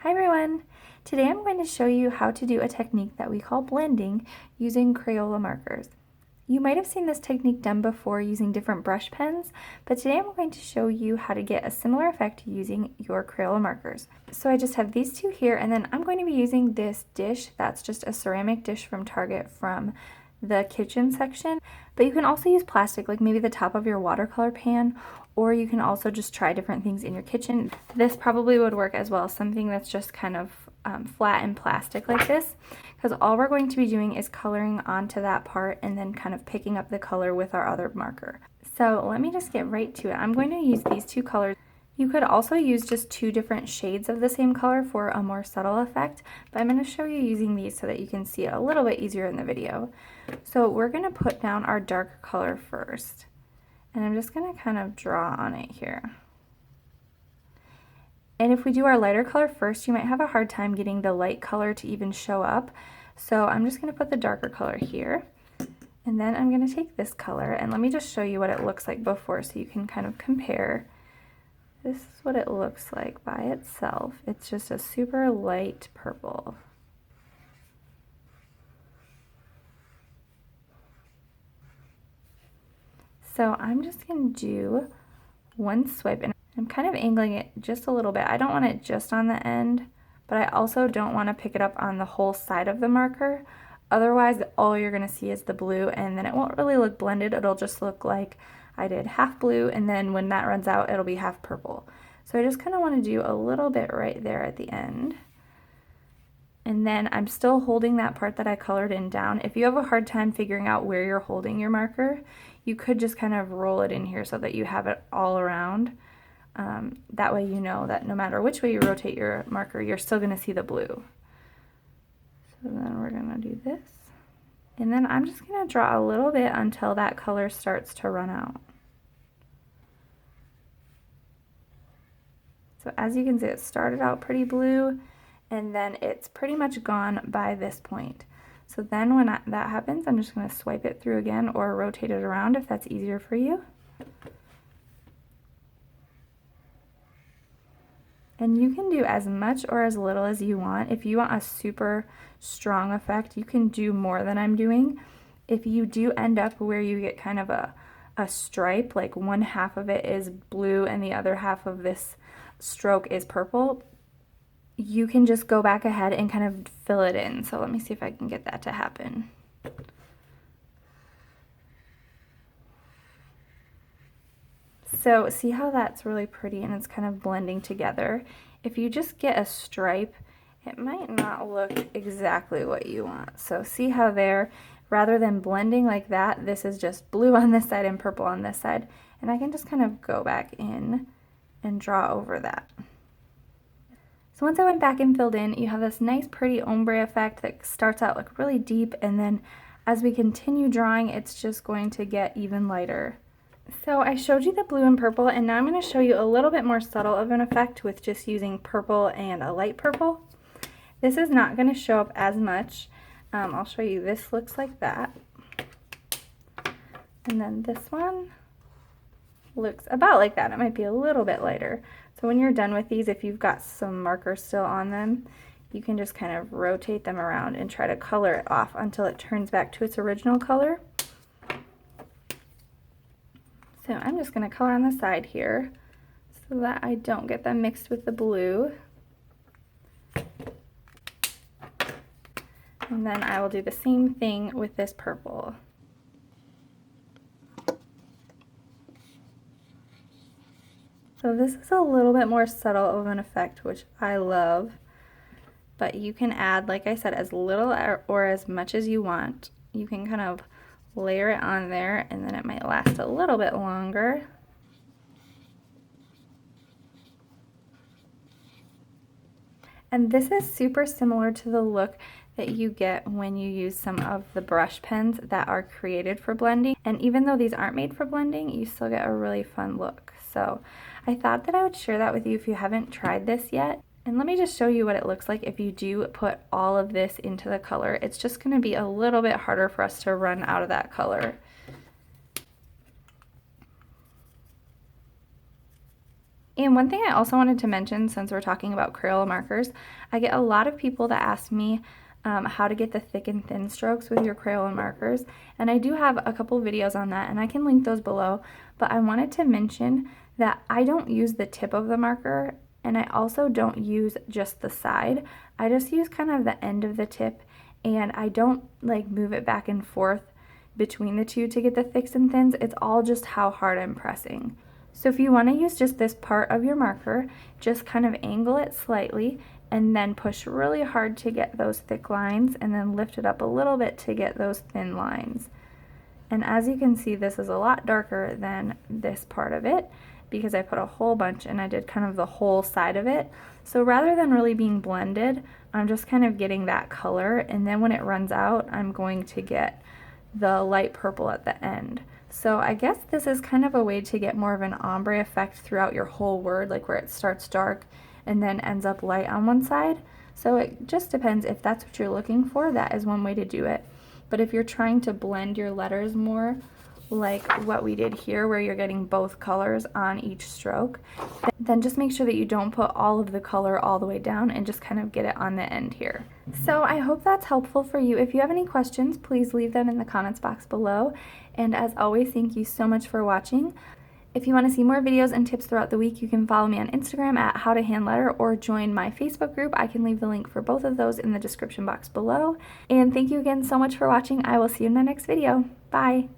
Hi everyone! Today I'm going to show you how to do a technique that we call blending using Crayola markers. You might have seen this technique done before using different brush pens, but today I'm going to show you how to get a similar effect using your Crayola markers. So I just have these two here, and then I'm going to be using this dish that's just a ceramic dish from Target from the kitchen section, but you can also use plastic, like maybe the top of your watercolor pan, or you can also just try different things in your kitchen. This probably would work as well, something that's just kind of flat and plastic like this, because all we're going to be doing is coloring onto that part and then kind of picking up the color with our other marker. So let me just get right to it. I'm going to use these two colors. You could also use just two different shades of the same color for a more subtle effect, but I'm going to show you using these so that you can see it a little bit easier in the video. So we're going to put down our darker color first, and I'm just going to kind of draw on it here. And if we do our lighter color first, you might have a hard time getting the light color to even show up. So I'm just going to put the darker color here, and then I'm going to take this color, and let me just show you what it looks like before so you can kind of compare. This is what it looks like by itself. It's just a super light purple. So I'm just going to do one swipe, and I'm kind of angling it just a little bit. I don't want it just on the end, but I also don't want to pick it up on the whole side of the marker. Otherwise, all you're going to see is the blue, and then it won't really look blended. It'll just look like I did half blue, and then when that runs out, it'll be half purple. So I just kind of want to do a little bit right there at the end. And then I'm still holding that part that I colored in down. If you have a hard time figuring out where you're holding your marker, you could just kind of roll it in here so that you have it all around. That way you know that no matter which way you rotate your marker, you're still going to see the blue. So then we're going to do this. And then I'm just going to draw a little bit until that color starts to run out. So as you can see, it started out pretty blue, and then it's pretty much gone by this point. So then when that happens, I'm just going to swipe it through again or rotate it around if that's easier for you. And you can do as much or as little as you want. If you want a super strong effect, you can do more than I'm doing. If you do end up where you get kind of a stripe, like one half of it is blue and the other half of this stroke is purple, you can just go back ahead and kind of fill it in. So let me see if I can get that to happen. So see how that's really pretty and it's kind of blending together. If you just get a stripe, it might not look exactly what you want. So see how there, rather than blending like that, this is just blue on this side and purple on this side. And I can just kind of go back in and draw over that. So once I went back and filled in, you have this nice pretty ombre effect that starts out like really deep, and then as we continue drawing, it's just going to get even lighter. So I showed you the blue and purple, and now I'm going to show you a little bit more subtle of an effect with just using purple and a light purple. This is not going to show up as much. I'll show you. This looks like that. And then this one looks about like that. It might be a little bit lighter. So when you're done with these, if you've got some markers still on them, you can just kind of rotate them around and try to color it off until it turns back to its original color. So I'm just going to color on the side here so that I don't get them mixed with the blue. And then I will do the same thing with this purple. So this is a little bit more subtle of an effect, which I love, but you can add, like I said, as little or as much as you want. You can kind of layer it on there, and then it might last a little bit longer. And this is super similar to the look that you get when you use some of the brush pens that are created for blending. And even though these aren't made for blending, you still get a really fun look. So I thought that I would share that with you if you haven't tried this yet. And let me just show you what it looks like if you do put all of this into the color. It's just going to be a little bit harder for us to run out of that color. And one thing I also wanted to mention, since we're talking about Crayola markers, I get a lot of people that ask me how to get the thick and thin strokes with your Crayola markers, and I do have a couple videos on that, and I can link those below, but I wanted to mention that I don't use the tip of the marker, and I also don't use just the side. I just use kind of the end of the tip, and I don't like move it back and forth between the two to get the thicks and thins. It's all just how hard I'm pressing. So if you want to use just this part of your marker, just kind of angle it slightly and then push really hard to get those thick lines, and then lift it up a little bit to get those thin lines. And as you can see, this is a lot darker than this part of it because I put a whole bunch and I did kind of the whole side of it. So rather than really being blended, I'm just kind of getting that color, and then when it runs out, I'm going to get the light purple at the end. So I guess this is kind of a way to get more of an ombre effect throughout your whole word, like where it starts dark and then ends up light on one side. So it just depends if that's what you're looking for. That is one way to do it. But if you're trying to blend your letters more, like what we did here where you're getting both colors on each stroke, then just make sure that you don't put all of the color all the way down and just kind of get it on the end here. So I hope that's helpful for you. If you have any questions, please leave them in the comments box below. And as always, thank you so much for watching. If you want to see more videos and tips throughout the week, you can follow me on Instagram at howtohandletter or join my Facebook group. I can leave the link for both of those in the description box below. And thank you again so much for watching. I will see you in my next video. Bye!